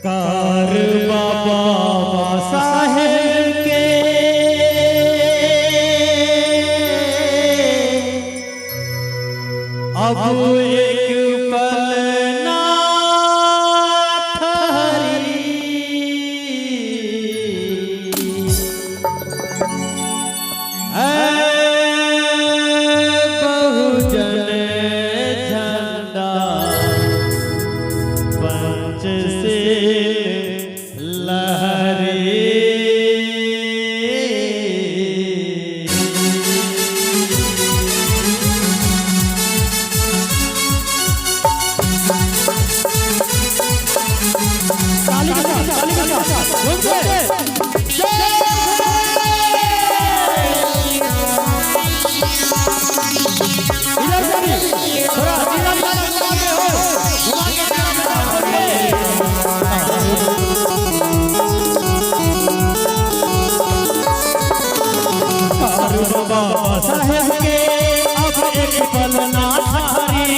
कार बाबा साहेब के अब एक पल ना ठहरी, बहुजन झंडा पंच से लहरे। बाबा साहेब के अब एक पल ना ठहरी,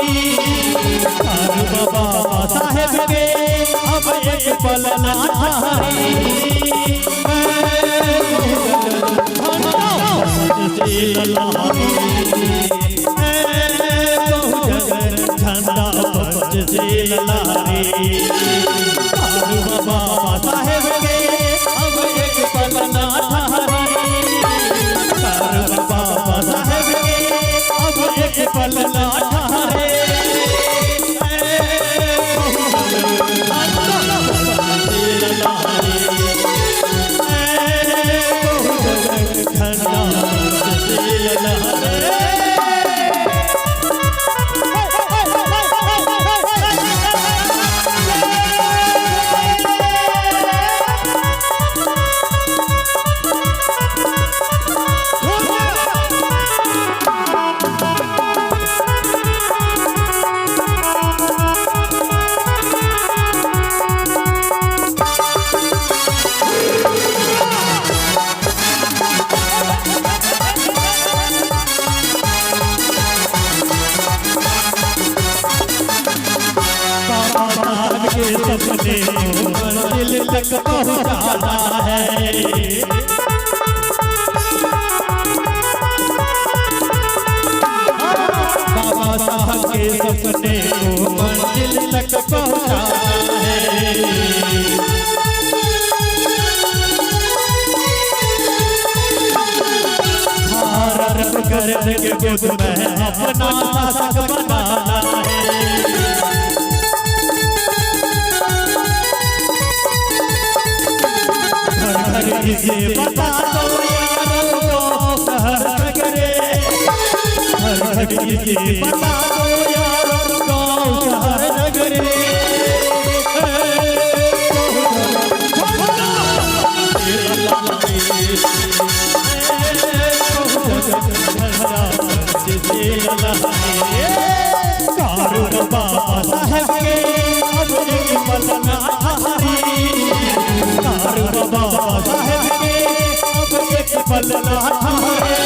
बाबा साहेब के अब एक पल ना ठहरी। झंडा पंच से लहरी, बाबा साहेब के अब एक पल ना ठहरी, बाबा साहेब के अब एक पल ना ठहरे। के सपने को मंजिल तक पहुंचाना है, बाबा साहब के सपने को मंजिल तक पहुंचाना है। भारत गगन के गोद में अपना शासक बनाना है, इसे बता दो यारों को शहर नगरे, इसे बता दो यारों को शहर नगरे। बाबा साहेब के अब एक पल ना ठहरी, बाबा साहेब के अब एक पल ना ठहरे।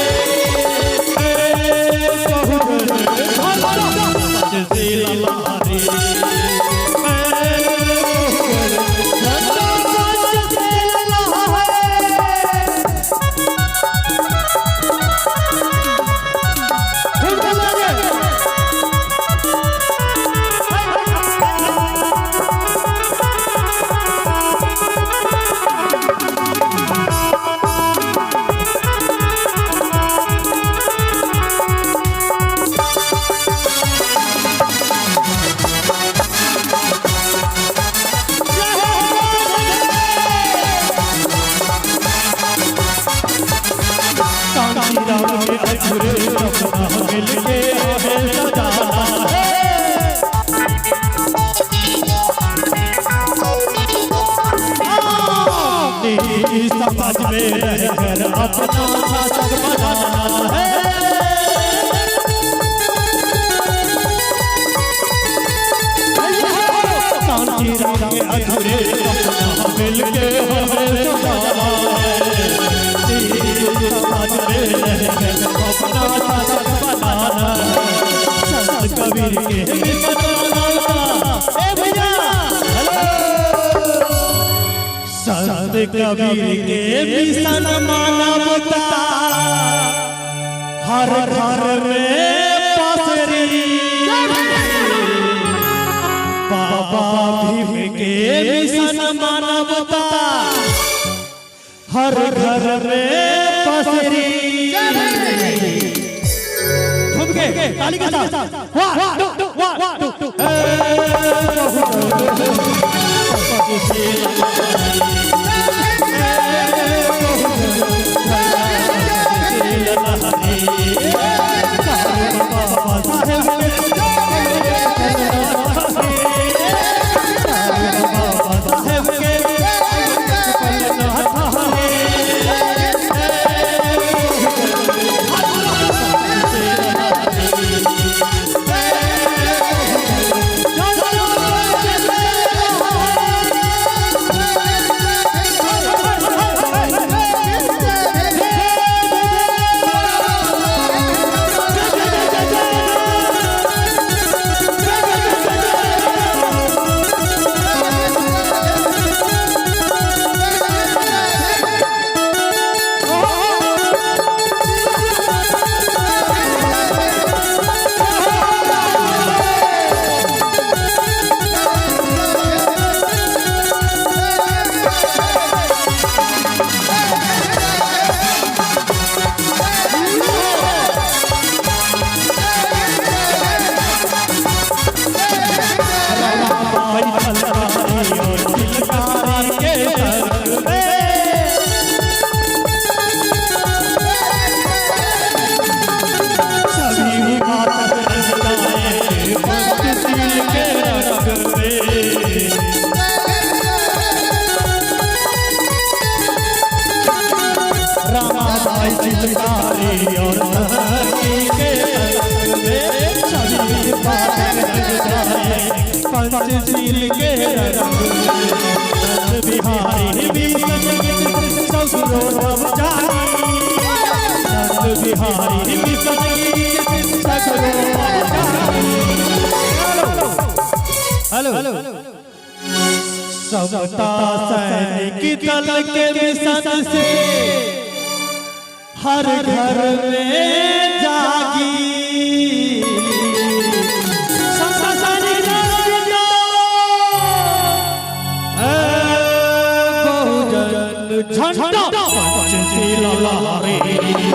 समाज में रहकर अपना शासक बनाना है, कांची राम के अधूरे सपना मिलके हमें सजाना है। समाज में रहकर अपना शासक बनाना है, संत कबीर के भैया हेलो कबीर के मिशन मानवता हर घर में पसरी बाबा भीम के मिशन मानवता हर घर में पसरी झूम के ताली के साथ वाह और पंचशील के बिहारी हेलो समता सैनिक दल के मिशन से हर घर में जागी बहुजन झंडा पंचशील लहरी